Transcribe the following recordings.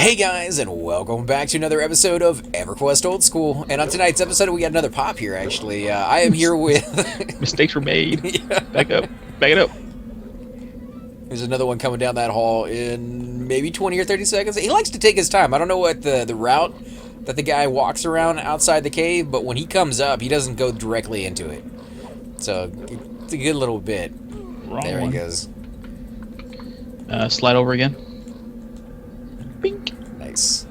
Hey guys, and welcome back to another episode of Everquest Old School. And on tonight's episode, we got another pop here. Actually, I am here with. Mistakes were made. Yeah. Back up. Back it up. There's another one coming down that hall in maybe 20 or 30 seconds. He likes to take his time. I don't know what the route that the guy walks around outside the cave, but when he comes up, he doesn't go directly into it. So it's a good little bit. Wrong there one. he goes. Slide over again. Bink. Nice.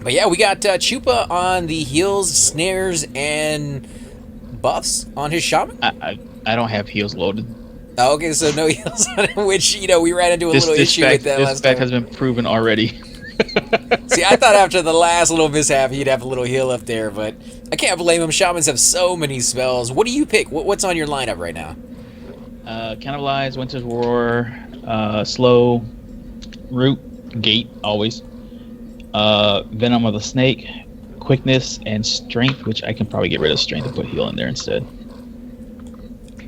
But yeah, we got Chupa on the heals, snares, and buffs on his shaman. I don't have heals loaded. Oh, okay, so no heals on him, which, we ran into a little issue with that last time. This fact has been proven already. See, I thought after the last little mishap he'd have a little heal up there, but I can't blame him. Shamans have so many spells. What do you pick? What's on your lineup right now? Cannibalize, Winter's Roar, Slow, Root, Gate, always. Venom of the Snake, Quickness, and Strength, which I can probably get rid of Strength and put Heal in there instead.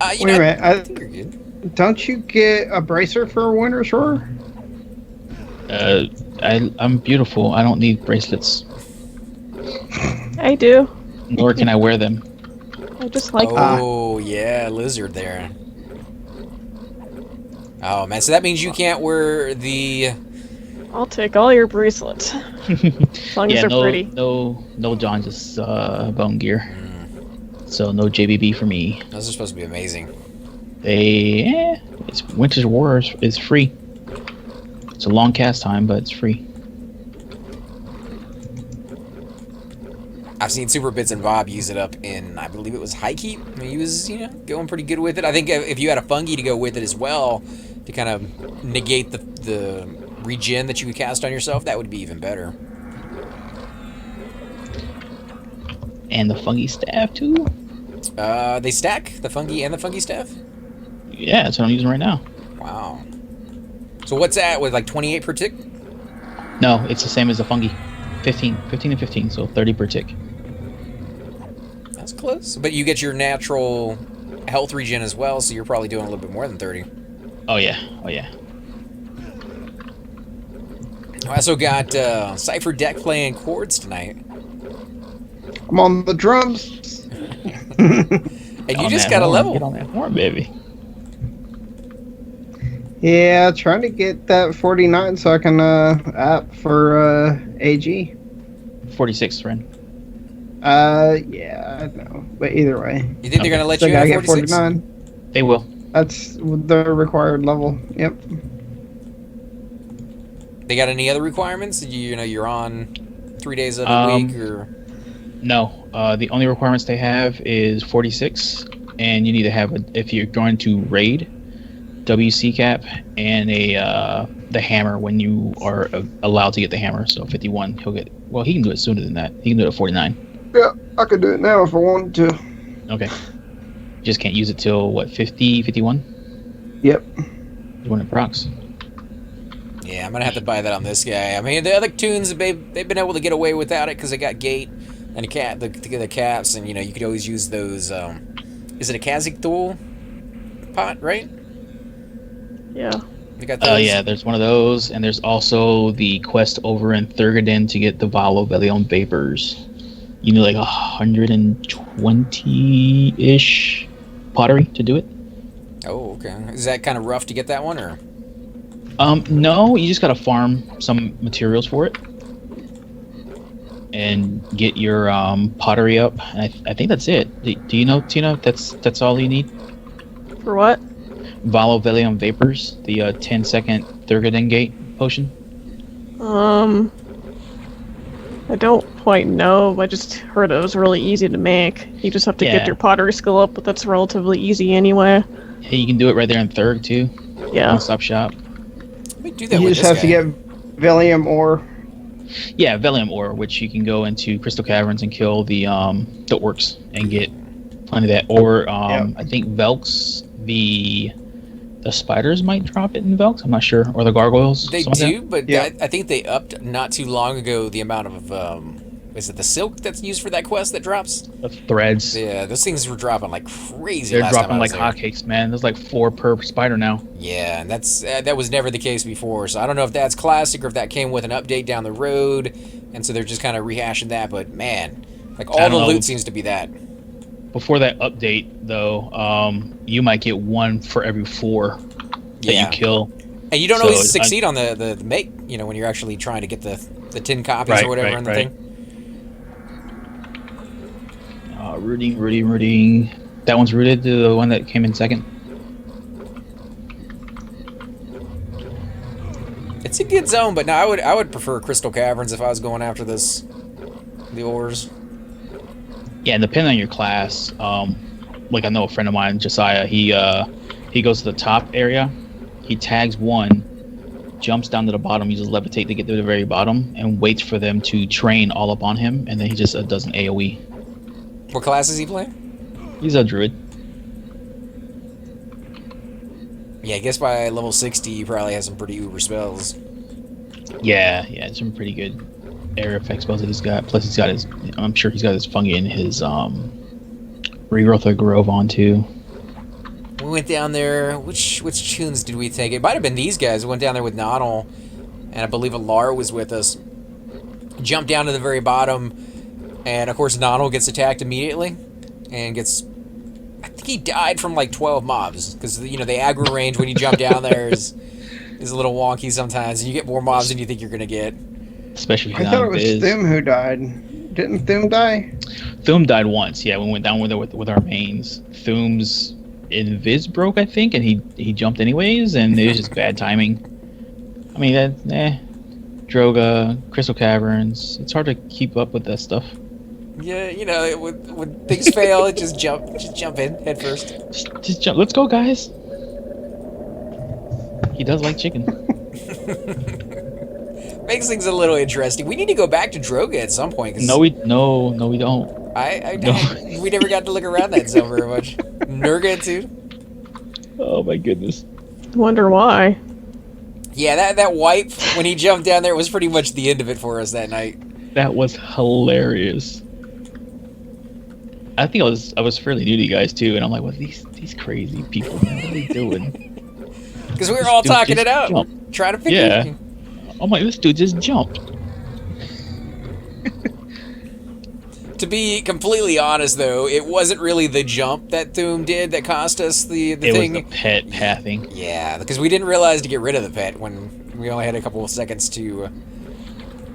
Wait a minute. I think you're good. Don't you get a bracer for Winter's Roar? I'm beautiful. I don't need bracelets. I do. Nor can I wear them. I just like Oh, yeah, lizard there. Oh, man, so that means you can't wear the... I'll take all your bracelets. As long as they're pretty. No John, just bone gear. So no JBB for me. Those are supposed to be amazing. It's Winter's War is free. It's a long cast time, but it's free. I've seen Super Bits and Bob use it up in, I believe it was High Keep. I mean, he was, going pretty good with it. I think if you had a fungi to go with it as well, to kind of negate the regen that you would cast on yourself, that would be even better. And the fungi staff too. They stack, the fungi and the fungi staff? Yeah, that's what I'm using right now. Wow. So what's that, with like 28 per tick? No, it's the same as the fungi. 15 and 15, so 30 per tick. That's close. But you get your natural health regen as well, so you're probably doing a little bit more than 30. Oh yeah. I also got Cypher deck playing chords tonight. I'm on the drums. And you just got a level. Get on that horn, baby. Yeah, trying to get that 49 so I can app for AG. 46, friend. Yeah, I know. But either way. You think they're going to let Still you gotta have get 46? 49. They will. That's the required level. Yep. They got any other requirements? You're on 3 days of the week, or... No. The only requirements they have is 46, and you need to have, if you're going to raid, WC cap, and the hammer when you are allowed to get the hammer. So 51, he'll get... Well, he can do it sooner than that. He can do it at 49. Yeah, I could do it now if I wanted to. Okay. Just can't use it till, what, 50, 51? Yep. When it procs. Yeah, I'm going to have to buy that on this guy. I mean, the other tunes, they've been able to get away without it because they got gate and the caps, and, you could always use those, is it a Kazik Thul pot, right? Yeah. You got those? Yeah, there's one of those, and there's also the quest over in Thurgaden to get the Valium Vapors. You need like 120-ish pottery to do it. Oh, okay. Is that kind of rough to get that one, or? No, you just gotta farm some materials for it. And get your pottery up. And I think that's it. Do you know, Tina, that's all you need? For what? Valium Vapors, the 10-second Thurgaden Gate potion. I don't quite know. I just heard it was really easy to make. You just have to get your pottery skill up, but that's relatively easy anyway. Hey, you can do it right there in Thurg too. Yeah. One-stop shop. Let me do that You with just this have to guy. get Valium ore. Yeah, Valium ore, which you can go into Crystal Caverns and kill the orcs and get plenty of that. Or I think Velks, the spiders might drop it in Velks. I'm not sure, or the gargoyles. They something do, like but Yeah. I think they upped not too long ago the amount of is it the silk that's used for that quest that drops? The threads. Yeah, those things were dropping like crazy. They're last time dropping I was like there. hotcakes, man. There's like 4 per spider now. Yeah, and that was never the case before. So I don't know if that's classic or if that came with an update down the road, and so they're just kind of rehashing that. But man, like all the loot seems to be that. Before that update, though, you might get 1 for every 4 that you kill. And you don't always succeed on the make, you know, when you're actually trying to get the 10 copies or whatever in the thing. Rooting. That one's rooted to the one that came in second. It's a good zone, but no, I would prefer Crystal Caverns if I was going after the ores. Yeah, and depending on your class, like I know a friend of mine, Josiah, he goes to the top area, he tags 1, jumps down to the bottom, uses levitate to get to the very bottom, and waits for them to train all up on him, and then he just does an AoE. What class is he playing? He's a druid. Yeah, I guess by level 60, he probably has some pretty uber spells. Yeah, some pretty good area effect spells that he's got. Plus, he's got his. I'm sure he's got his fungi and his regrowth of Grove on too. We went down there. Which tunes did we take? It might have been these guys. We went down there with Nodal, and I believe Alara was with us. Jumped down to the very bottom. And, of course, Nodal gets attacked immediately and gets... I think he died from, like, 12 mobs. Because, you know, the aggro range when you jump down there is a little wonky sometimes. And you get more mobs than you think you're going to get. Especially if I thought it was Thum who died. Didn't Thum die? Thum died once, yeah. We went down with our mains. Thum's invis broke, I think, and he jumped anyways, and it was just bad timing. I mean, Droga, Crystal Caverns. It's hard to keep up with that stuff. Yeah, you know, when things fail, just jump in head first. Just jump. Let's go, guys. He does like chicken. Makes things a little interesting. We need to go back to Droga at some point. No, we don't. We never got to look around that zone very much. Nurga too. Oh my goodness. Wonder why. Yeah, that wipe when he jumped down there was pretty much the end of it for us that night. That was hilarious. I think I was fairly new to you guys too, and I'm like, what these crazy people, man, what are they doing? Because we were all talking it out, trying to figure it out. I'm like, this dude just jumped. To be completely honest, though, it wasn't really the jump that Thum did that cost us the thing. It was the pet pathing. Yeah, because we didn't realize to get rid of the pet when we only had a couple of seconds to...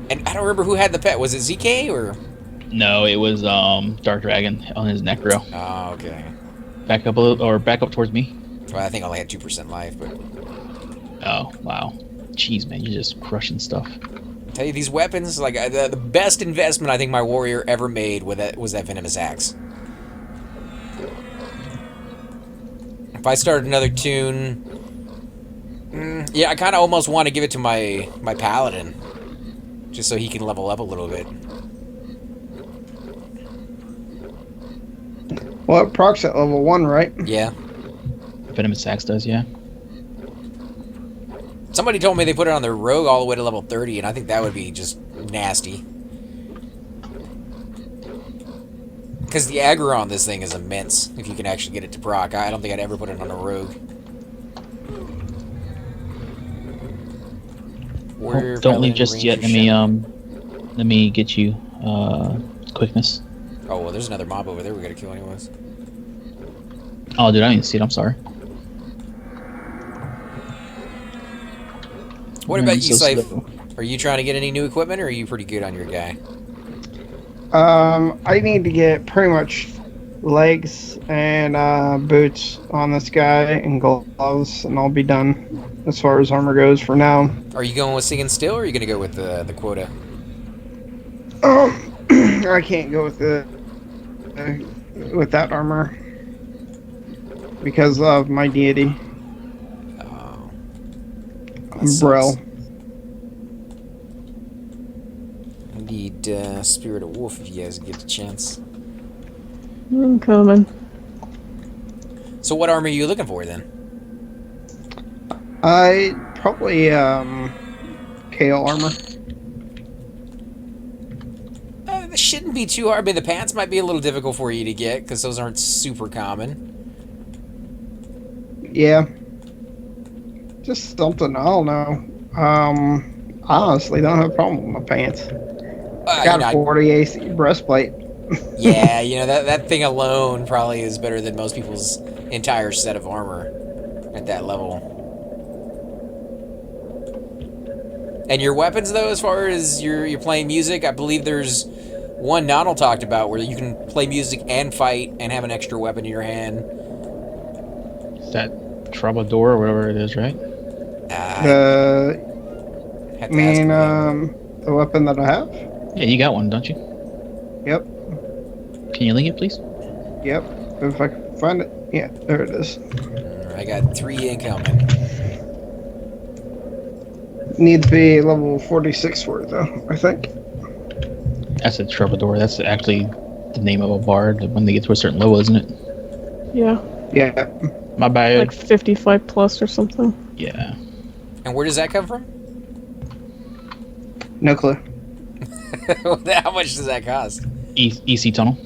And I don't remember who had the pet. Was it ZK or... No, it was Dark Dragon on his necro. Oh, okay. Back up a little, or back up towards me. Well, I think I only had 2% life, but... Oh, wow. Jeez, man, you're just crushing stuff. Tell you, these weapons, like, the best investment I think my warrior ever made was that venomous axe. If I started another tune... yeah, I kind of almost want to give it to my paladin. Just so he can level up a little bit. Well, it procs at level 1, right? Yeah. Venomous axe does, yeah. Somebody told me they put it on their rogue all the way to level 30, and I think that would be just nasty. Because the aggro on this thing is immense, if you can actually get it to proc. I don't think I'd ever put it on a rogue. Don't leave just yet. Let me get you quickness. Oh, well, there's another mob over there we gotta kill anyways. Oh, dude, I didn't see it. I'm sorry. What about you, Saif? Are you trying to get any new equipment, or are you pretty good on your guy? I need to get pretty much legs and boots on this guy and gloves, and I'll be done as far as armor goes for now. Are you going with Singing Still, or are you gonna go with the quota? I can't go with with that armor because of my deity. Oh, Brel. I need Spirit of Wolf if you guys get a chance. I'm coming. So what armor are you looking for then? I probably KO armor. shouldn't be too hard. I mean, the pants might be a little difficult for you to get because those aren't super common. Yeah. Just something, I don't know. I honestly don't have a problem with my pants. I got a 40 AC breastplate. Yeah, you know, that thing alone probably is better than most people's entire set of armor at that level. And your weapons, though, as far as you're playing music, I believe there's one Donald talked about where you can play music and fight and have an extra weapon in your hand. Is that Troubadour or whatever it is, right? The weapon that I have? Yeah, you got one, don't you? Yep. Can you link it, please? Yep. If I can find it. Yeah, there it is. I got 3 incoming. Need to be level 46 for it, though, I think. That's a Troubadour. That's actually the name of a bard when they get to a certain level, isn't it? Yeah. Yeah. My bad. Like 55 plus or something. Yeah. And where does that come from? No clue. How much does that cost? EC tunnel.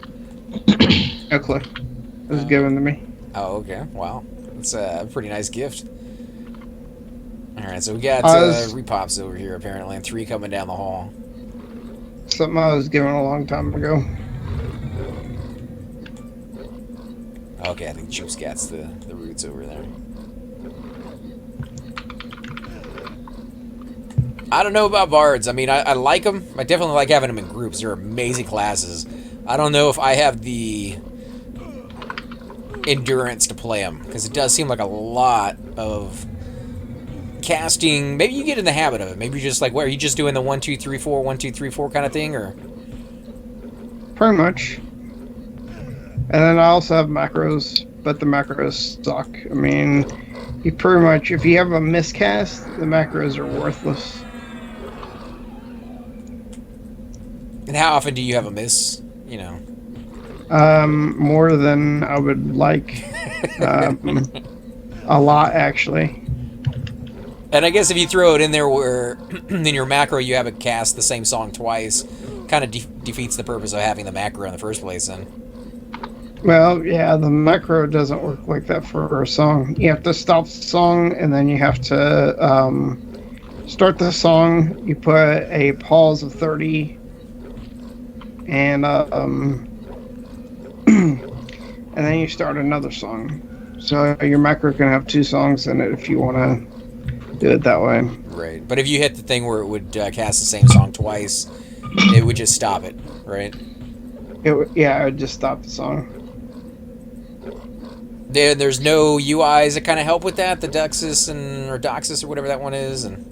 No clue. It was given to me. Oh, okay. Wow. That's a pretty nice gift. Alright, so we got repops over here, apparently, and 3 coming down the hall. Something I was given a long time ago. Okay, I think Juice gets the roots over there. I don't know about bards. I mean, I like them. I definitely like having them in groups. They're amazing classes. I don't know if I have the endurance to play them, because it does seem like a lot of casting. Maybe you get in the habit of it. Maybe you're just like, what, are you just doing the 1 2 3 4 1 2 3 4 kind of thing, or? Pretty much. And then I also have macros, but the macros suck. I mean, you pretty much, if you have a miscast, the macros are worthless. And how often do you have a miss? You know. More than I would like. A lot, actually. And I guess if you throw it in there where in your macro you have it cast the same song twice, kind of defeats the purpose of having the macro in the first place then. Well, yeah, the macro doesn't work like that for a song. You have to stop the song, and then you have to start the song. You put a pause of 30, and and then you start another song. So your macro can have 2 songs in it if you want to do it that way. Right, but if you hit the thing where it would cast the same song twice, it would just stop it, right? It would just stop the song. There's no UIs that kind of help with that, the Duxus or Doxus or whatever that one is, and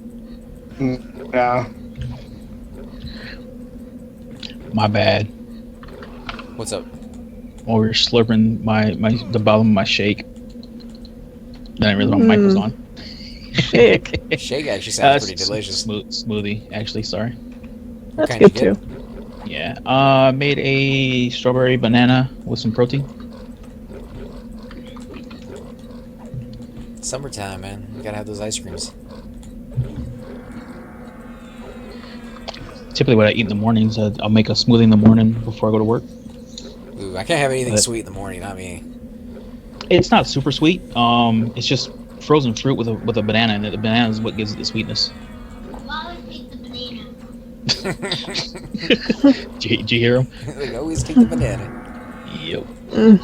Yeah. My bad. What's up? While we were slurping the bottom of my shake. Then I realized my mic was on. Shake. Shake actually sounds pretty delicious. Smoothie, actually, sorry. That's Kinda good too. Yeah. Made a strawberry banana with some protein. Summertime, man. You gotta have those ice creams. Typically what I eat in the mornings, I'll make a smoothie in the morning before I go to work. Ooh, I can't have anything sweet in the morning, not me. It's not super sweet. It's just frozen fruit with a banana in it. The banana is what gives it the sweetness. Always pick the banana. Did you hear him? They always take the banana. Yep. And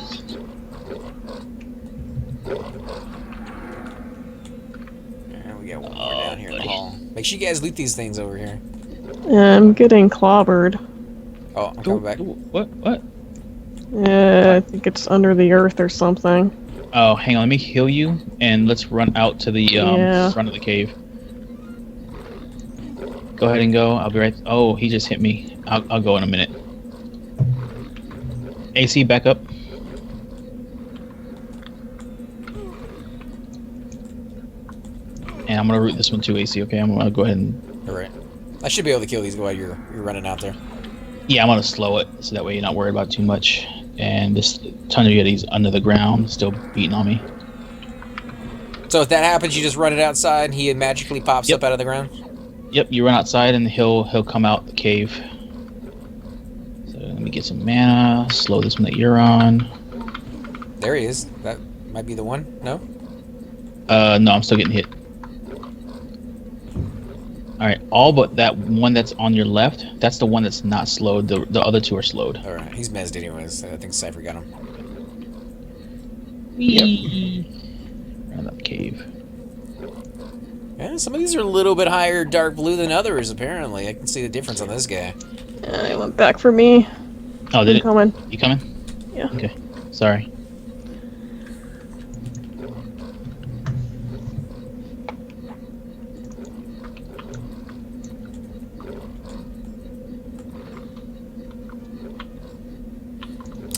we got one more down here in the hall. Make sure you guys loot these things over here. I'm getting clobbered. Oh, I'm coming back. What? I think it's under the earth or something. Oh, hang on. Let me heal you, and let's run out to the front of the cave. Go ahead and go. I'll be right. Oh, he just hit me. I'll go in a minute. AC, back up. And I'm gonna root this one too, AC. Okay, I'm gonna go ahead and. All right. I should be able to kill these while you're running out there. Yeah, I'm gonna slow it so that way you're not worried about too much. And this ton of Yetis under the ground still beating on me. So if that happens, you just run it outside, and he magically pops up out of the ground? Yep, you run outside and he'll come out the cave. So get some mana. Slow this one that you're on. There he is. That might be the one. No? No, I'm still getting hit. Alright, all but that one that's on your left, that's the one that's not slowed. The other two are slowed. Alright, he's mezzed anyways. I think Cypher got him. Yep. Around that cave. Yeah, some of these are a little bit higher dark blue than others, apparently. I can see the difference on this guy. It went back for me. Oh, did I'm it? coming. You coming? Yeah. Okay. Sorry.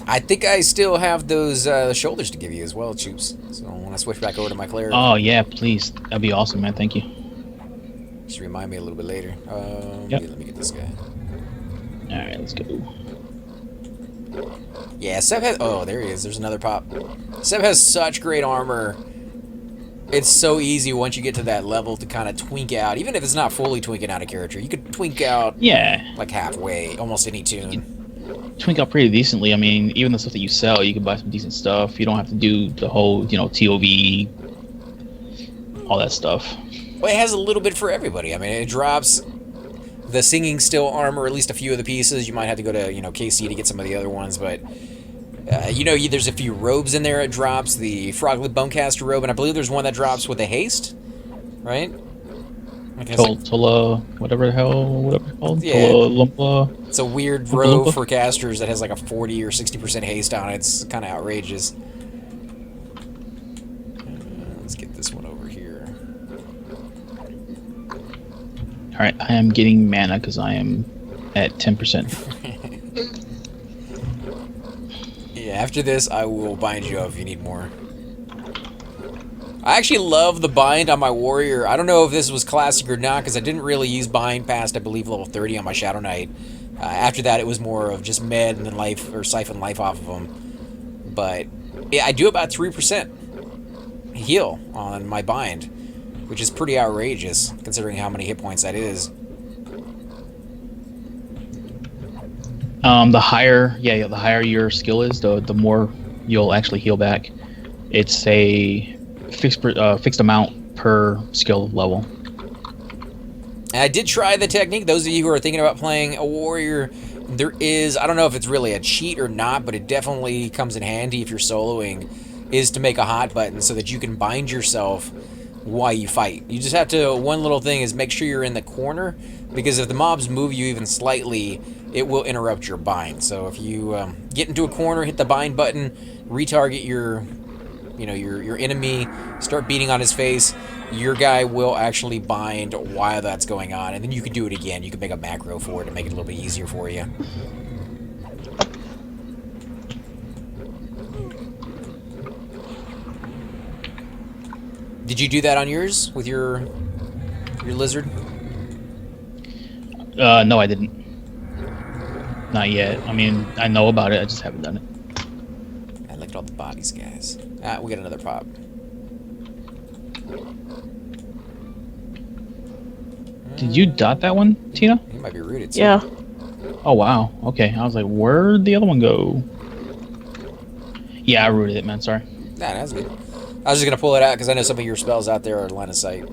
I think I still have those shoulders to give you as well, Choops. So when I switch back over to my cleric, Oh, yeah, please. That'd be awesome, man. Thank you. just remind me a little bit later. Yep. Yeah, let me get this guy. Alright, let's go. Yeah, Seb has... Oh, there he is. There's another pop. Seb has such great armor. It's so easy once you get to that level to kind of twink out. Even if it's not fully twinking out a character, you could twink out Yeah. like halfway, almost any tune. Twink out pretty decently. I mean, even the stuff that you sell, you can buy some decent stuff. You don't have to do the whole, TOV, all that stuff. Well, it has a little bit for everybody. I mean, it drops the Singing Still armor, at least a few of the pieces. You might have to go to, KC to get some of the other ones, but... there's a few robes in there it drops. The Froglip Bonecaster robe, and I believe there's one that drops with a haste, right? Tola, whatever it's called. Yeah. Tola Lumpa. It's a weird Lumpa robe Lumpa? for casters that has like a 40 or 60% haste on it. It's kind of outrageous. Let's get this one over here. Alright, I am getting mana because I am at 10%. Yeah, after this, I will bind you up if you need more. I actually love the bind on my warrior. I don't know if this was classic or not, because I didn't really use bind past, I believe, level 30 on my Shadow Knight. After that, it was more of just med and then life, or siphon life off of them. But, yeah, I do about 3% heal on my bind, which is pretty outrageous, considering how many hit points that is. The higher your skill is, the more you'll actually heal back. It's a fixed amount per skill level. And I did try the technique. Those of you who are thinking about playing a warrior, there is, I don't know if it's really a cheat or not, but it definitely comes in handy if you're soloing, is to make a hot button so that you can bind yourself while you fight. You just have to, one little thing is make sure you're in the corner, because if the mobs move you even slightly, it will interrupt your bind. So if you get into a corner, hit the bind button, retarget your enemy, start beating on his face, your guy will actually bind while that's going on, and then you can do it again. You can make a macro for it to make it a little bit easier for you. Did you do that on yours with your lizard? No, I didn't. Not yet. I mean, I know about it. I just haven't done it. I look at all the bodies, guys. Ah, we got another pop. Did you dot that one, Tina? He might be rooted too. Yeah. Oh, wow. Okay. I was like, where'd the other one go? Yeah, I rooted it, man. Sorry. Nah, that's good. I was just gonna pull it out because I know some of your spells out there are line of sight.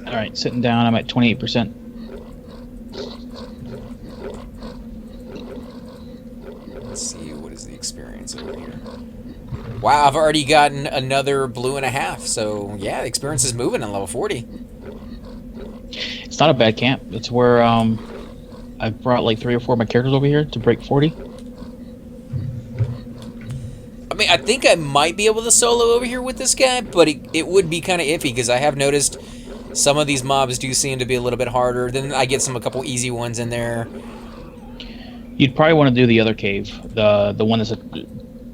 All right, sitting down. I'm at 28%. Let's see, what is the experience over here? Wow, I've already gotten another blue and a half. So yeah, the experience is moving on level 40. It's not a bad camp. It's where I brought like 3 or 4 of my characters over here to break 40. I mean, I think I might be able to solo over here with this guy, but it would be kind of iffy because I have noticed some of these mobs do seem to be a little bit harder. Then I get a couple easy ones in there. You'd probably want to do the other cave, the one that's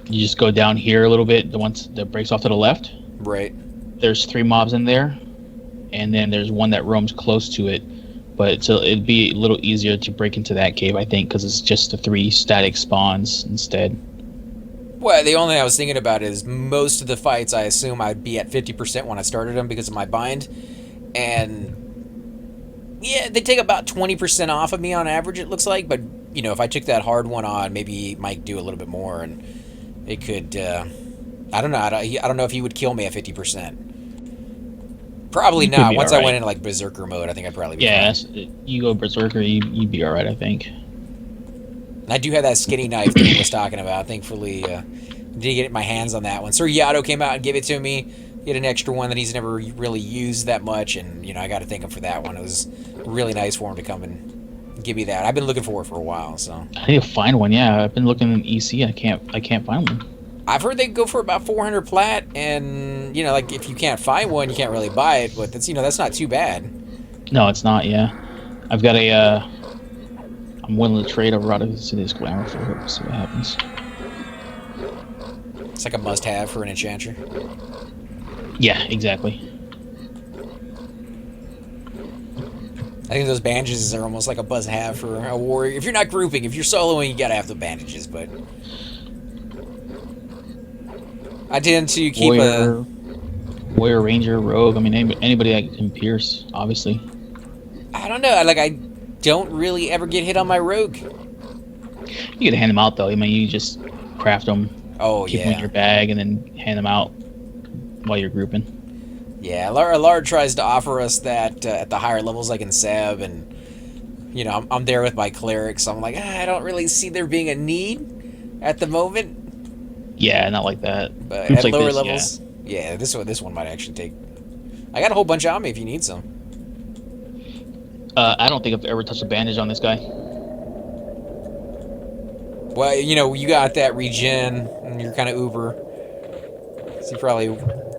you just go down here a little bit. The one that breaks off to the left. Right. There's 3 mobs in there, and then there's one that roams close to it. But it'd be a little easier to break into that cave, I think, because it's just the 3 static spawns instead. Well, the only thing I was thinking about is most of the fights, I assume I'd be at 50% when I started them because of my bind. And, Yeah, they take about 20% off of me on average, it looks like. But, you know, if I took that hard one on, maybe it might do a little bit more. And it could, I don't know. I don't know if he would kill me at 50%. Probably You could not. be Once I alright. went into, like, Berserker mode, I think I'd probably be Yeah, fine. you go Berserker, you'd be alright, I think. And I do have that skinny knife that I was talking about. Thankfully, did get my hands on that one. Sir Yato came out and gave it to me. He had an extra one that he's never really used that much, and, you know, I got to thank him for that one. It was really nice for him to come and give me that. I've been looking for it for a while, so. I need to find one. Yeah, I've been looking in EC. I can't find one. I've heard they go for about 400 plat, and, you know, like, if you can't find one, you can't really buy it, but that's, you know, that's not too bad. No, it's not. Yeah, I've got a. I'm willing to trade a rod of this glamour for it. See what happens. It's like a must-have for an enchanter. Yeah, exactly. I think those bandages are almost like a must-have for a warrior. If you're not grouping, if you're soloing, you gotta have the bandages, but... I tend to keep Warrior, Ranger, Rogue. I mean, anybody that can pierce, obviously. I don't know. I don't really ever get hit on my rogue. You get to hand them out though. I mean, you just craft them, Oh, keep them in yeah. your bag, and then hand them out while you're grouping. Yeah, Lard tries to offer us that at the higher levels, like in Seb, and, you know, I'm there with my cleric, so I'm like, I don't really see there being a need at the moment. Yeah, not like that. But Groups at like lower this, levels, yeah, this one might actually take... I got a whole bunch on me if you need some. I don't think I've ever touched a bandage on this guy. Well, you know, you got that regen, and you're kind of uber. So you probably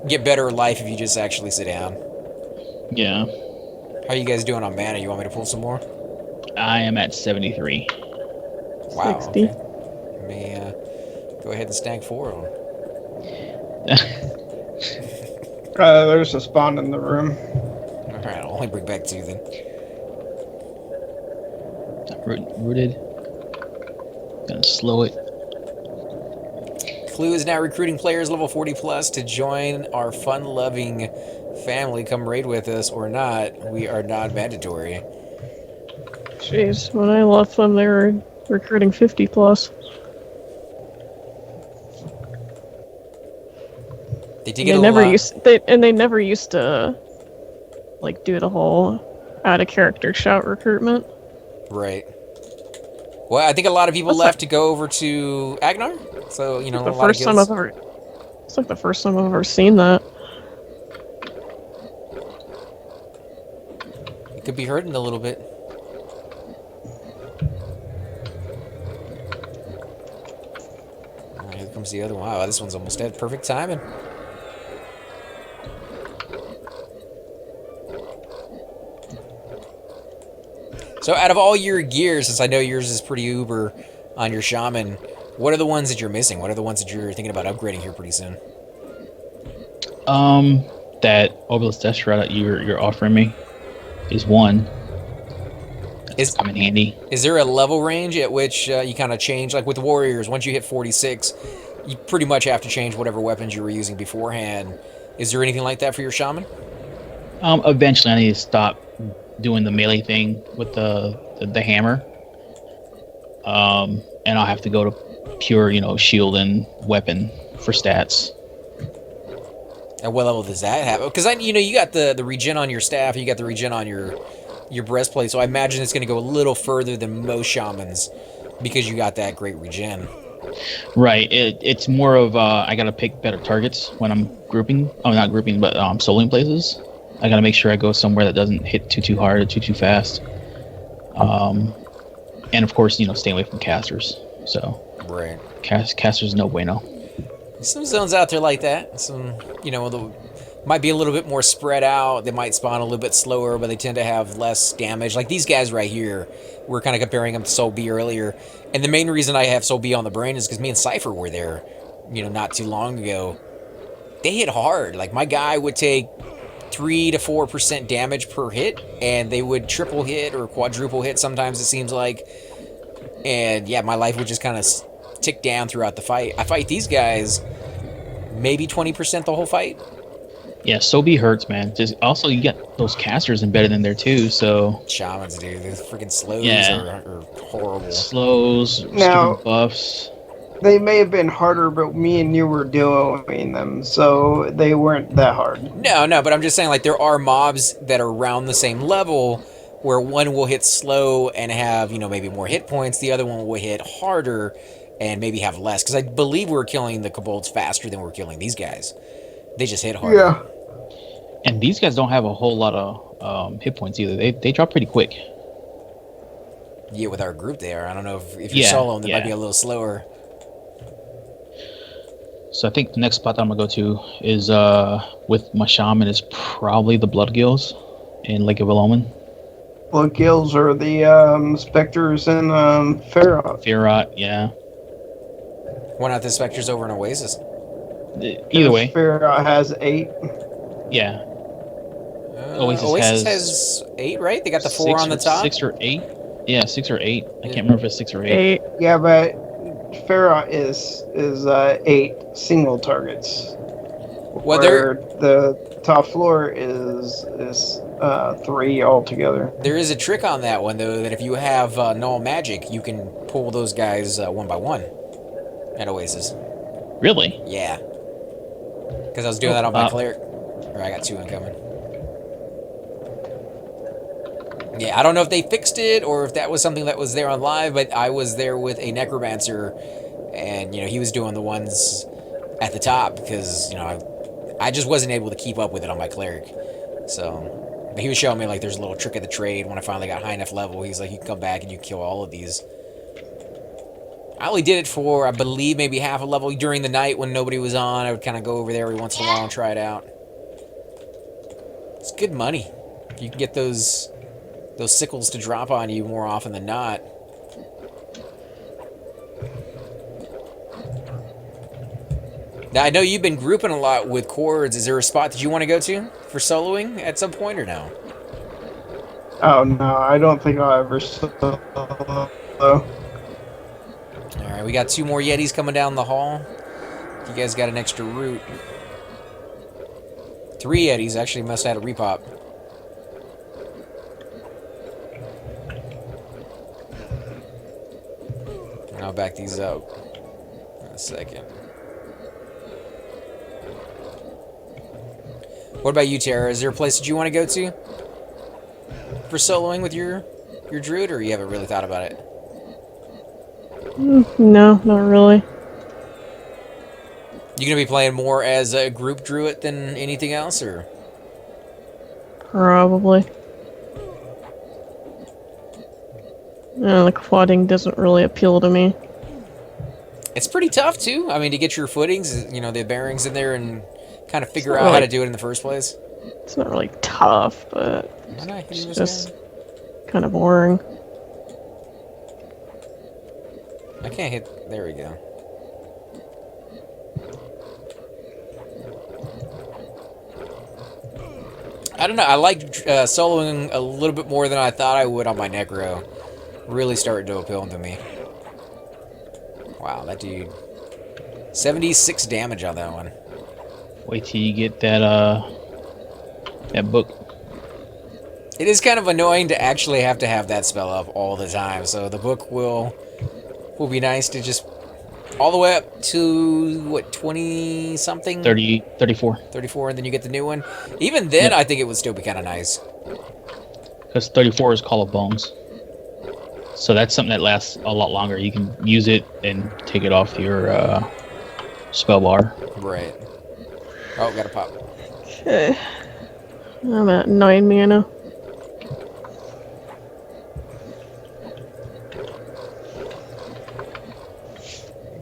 get better life if you just actually sit down. Yeah, How you guys doing on mana? You want me to pull some more? I am at 73. Wow. 60. Okay. Let me go ahead and snag 4 of them. There's a spawn in the room. Alright, I'll only bring back 2 then. Rooted. Gonna slow it. Clue is now recruiting players level 40 plus to join our fun-loving family. Come raid with us or not. We are not mandatory. Jeez, when I left them, they were recruiting 50 plus. They did get a lot. They never used to, like, do the whole out-of-character shout recruitment. Right. Well, I think a lot of people That's left like- to go over to Agnar. So, you know, The a lot first of time guilds. I've ever... It's like the first time I've ever seen that. It could be hurting a little bit. Here comes the other one. Wow, this one's almost dead. Perfect timing. So out of all your gear, since I know yours is pretty uber on your shaman, what are the ones that you're missing? What are the ones that you're thinking about upgrading here pretty soon? That Obelisk Death Shroud that you're offering me is one. Is Come in handy. Is there a level range at which you kind of change? Like with warriors, once you hit 46, you pretty much have to change whatever weapons you were using beforehand. Is there anything like that for your shaman? Eventually I need to stop doing the melee thing with the hammer. And I'll have to go to pure, shield and weapon for stats. At what level does that happen? Because you got the regen on your staff, you got the regen on your breastplate, so I imagine it's going to go a little further than most shamans because you got that great regen. Right. It's more of I gotta pick better targets when I'm grouping. Oh, not grouping, but soloing places. I gotta make sure I go somewhere that doesn't hit too hard or too fast. And of course, stay away from casters. So Right. casters no bueno. Some zones out there like that. Some, might be a little bit more spread out. They might spawn a little bit slower, but they tend to have less damage. Like these guys right here, we're kind of comparing them to Soul B earlier. And the main reason I have Soul B on the brain is because me and Cypher were there, not too long ago. They hit hard. Like my guy would take 3 to 4% damage per hit, and they would triple hit or quadruple hit sometimes, it seems like. And yeah, my life would just kind of tick down throughout the fight. I fight these guys maybe 20% the whole fight. Yeah, Sobi hurts, man. Just also you got those casters embedded in there too. So Shamans, dude. These freaking slows yeah, are horrible. slows, Now, stupid buffs. they may have been harder, but me and you were duoing them, so they weren't that hard. No, but I'm just saying, like, there are mobs that are around the same level where one will hit slow and have, maybe more hit points. The other one will hit harder and maybe have less. Because I believe we're killing the kobolds faster than we're killing these guys. They just hit harder. Yeah. And these guys don't have a whole lot of hit points either. They drop pretty quick. Yeah, with our group there. I don't know if you're Yeah, solo them, they yeah. might be a little slower. So I think the next spot that I'm gonna go to is with my shaman is probably the Blood Gills in Lake of Eloman. Blood Gills are the specters in Pharaoh. Firot, yeah. Why not the specters over in Oasis? Either way, Pharaoh has 8. yeah. Oasis has 8, right? They got the 4 on the top. 6 or 8. Yeah, 6 or 8. I can't remember if it's 6 or 8. 8. Yeah, but Pharaoh is 8 single targets. Well, where the top floor is 3 altogether. There is a trick on that one, though, that if you have null magic, you can pull those guys one by one at Oasis. Really? Yeah. Because I was doing that on my cleric. Or I got 2 incoming. Yeah, I don't know if they fixed it or if that was something that was there on live, but I was there with a necromancer, and, he was doing the ones at the top because, I just wasn't able to keep up with it on my cleric. So, but he was showing me, like, there's a little trick of the trade. When I finally got high enough level, he's like, you can come back and you kill all of these. I only did it for, I believe, maybe half a level during the night when nobody was on. I would kind of go over there every once in a while and try it out. It's good money. You can get those sickles to drop on you more often than not. Now, I know you've been grouping a lot with chords. Is there a spot that you want to go to for soloing at some point or no? Oh no, I don't think I'll ever solo. Alright, we got 2 more Yetis coming down the hall. You guys got an extra route. 3 Yetis, actually must have had a repop. And I'll back these up in a second. What about you, Tara? Is there a place that you want to go to for soloing with your druid, or you haven't really thought about it? No, not really. You gonna be playing more as a group druid than anything else, or? Probably. The quadding doesn't really appeal to me. It's pretty tough too. I mean, to get your footings, the bearings in there, and kind of figure not out how really- to do it in the first place. It's not really tough, but Am I not hitting it's this just guy? kind of boring. I can't hit. There we go. I don't know. I like soloing a little bit more than I thought I would on my Necro. Really started to appeal to me. Wow, that dude. 76 damage on that one. Wait till you get that book. It is kind of annoying to actually have that spell up all the time. So the book will be nice to just all the way up to what, 20 something? 34. 34, and then you get the new one. Even then, Yep. I think it would still be kind of nice. Because 34 is Call of Bones. So that's something that lasts a lot longer. You can use it and take it off your spell bar. Right. Oh, got a pop. Okay. I'm at 9 mana.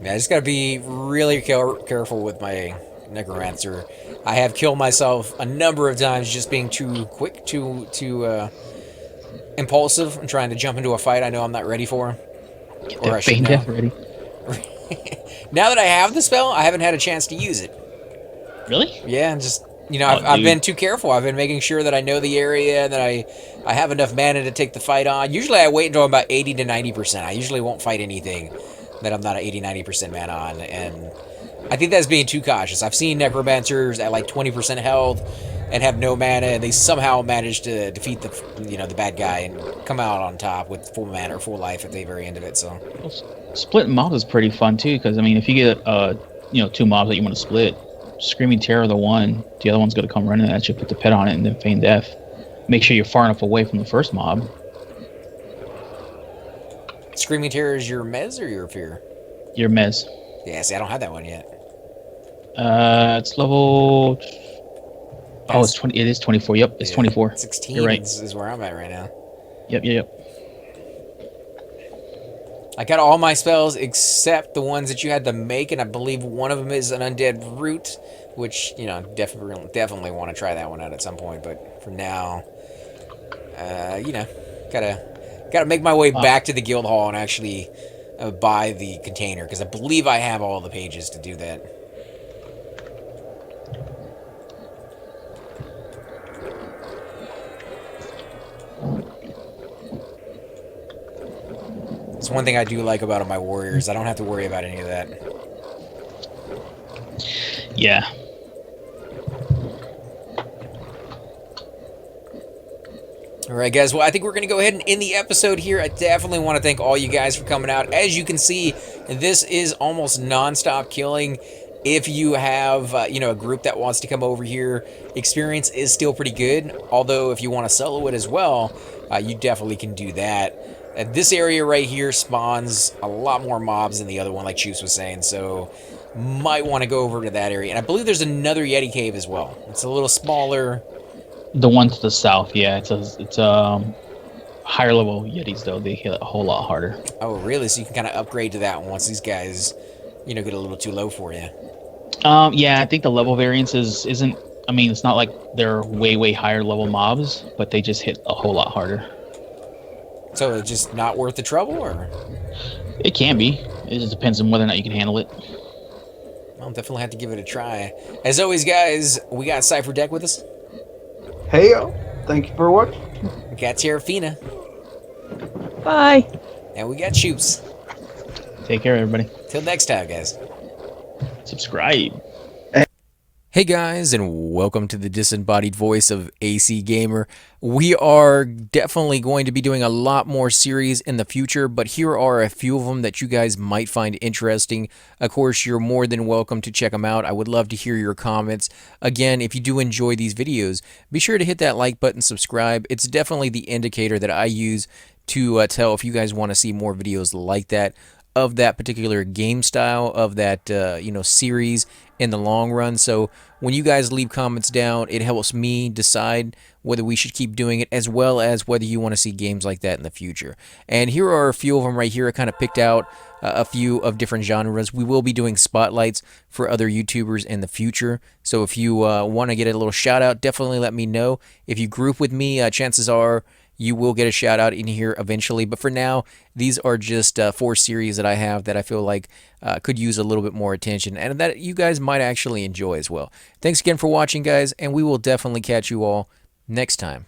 Yeah, I just gotta be really careful with my Necromancer. I have killed myself a number of times just being too quick, too impulsive, and trying to jump into a fight I know I'm not ready for. Get Or I that should Bane know. Death ready. Now that I have the spell, I haven't had a chance to use it. Really? Yeah, and just, Oh, I've dude. been too careful. I've been making sure that I know the area, that I have enough mana to take the fight on. Usually I wait until I'm about 80 to 90%. I usually won't fight anything that I'm not at 80, 90% mana on. And I think that's being too cautious. I've seen necromancers at like 20% health and have no mana, and they somehow manage to defeat the bad guy and come out on top with full mana or full life at the very end of it. So Well, splitting mobs is pretty fun too, because I mean, if you get two mobs that you want to split, Screaming Terror the one, the other one's going to come running at you, put the pet on it, and then feign death. Make sure you're far enough away from the first mob. Screaming Terror is your mez or your fear? Your mez. Yeah, see, I don't have that one yet. It's level. Oh, it's 20. It is 24. Yep, it's 24. 16 You're right. is where I'm at right now. Yep. I got all my spells except the ones that you had to make, and I believe one of them is an undead root, which, definitely want to try that one out at some point. But for now, gotta make my way back to the guild hall and actually buy the container, because I believe I have all the pages to do that. It's one thing I do like about my warriors. I don't have to worry about any of that. Yeah. All right, guys. Well, I think we're going to go ahead and end the episode here. I definitely want to thank all you guys for coming out. As you can see, this is almost non-stop killing. If you have, a group that wants to come over here, experience is still pretty good. Although, if you want to solo it as well, you definitely can do that. This area right here spawns a lot more mobs than the other one, like Choose was saying. So, might want to go over to that area. And I believe there's another Yeti cave as well. It's a little smaller. The one to the south, yeah, it's higher level Yetis though. They hit a whole lot harder. Oh, really? So you can kind of upgrade to that one once these guys, get a little too low for you. Yeah, I think the level variance isn't. I mean, it's not like they're way higher level mobs, but they just hit a whole lot harder. So it's just not worth the trouble, or? It can be. It just depends on whether or not you can handle it. I'll definitely have to give it a try. As always, guys, we got Cypher Deck with us. Hey, thank you for watching. We got Terrafina. Bye. And we got Choops. Take care, everybody. Till next time, guys. Subscribe. Hey guys, and welcome to the disembodied voice of AC Gamer. We are definitely going to be doing a lot more series in the future, but here are a few of them that you guys might find interesting. Of course, you're more than welcome to check them out. I would love to hear your comments. Again, if you do enjoy these videos, be sure to hit that like button, subscribe. It's definitely the indicator that I use to tell if you guys want to see more videos like that, of that particular game style, of that series in the long run. So when you guys leave comments down, it helps me decide whether we should keep doing it, as well as whether you want to see games like that in the future. And here are a few of them right here. I kind of picked out a few of different genres. We will be doing spotlights for other YouTubers in the future. So if you want to get a little shout out, definitely let me know. If you group with me, chances are you will get a shout out in here eventually. But for now, these are just 4 series that I have that I feel like could use a little bit more attention, and that you guys might actually enjoy as well. Thanks again for watching, guys, and we will definitely catch you all next time.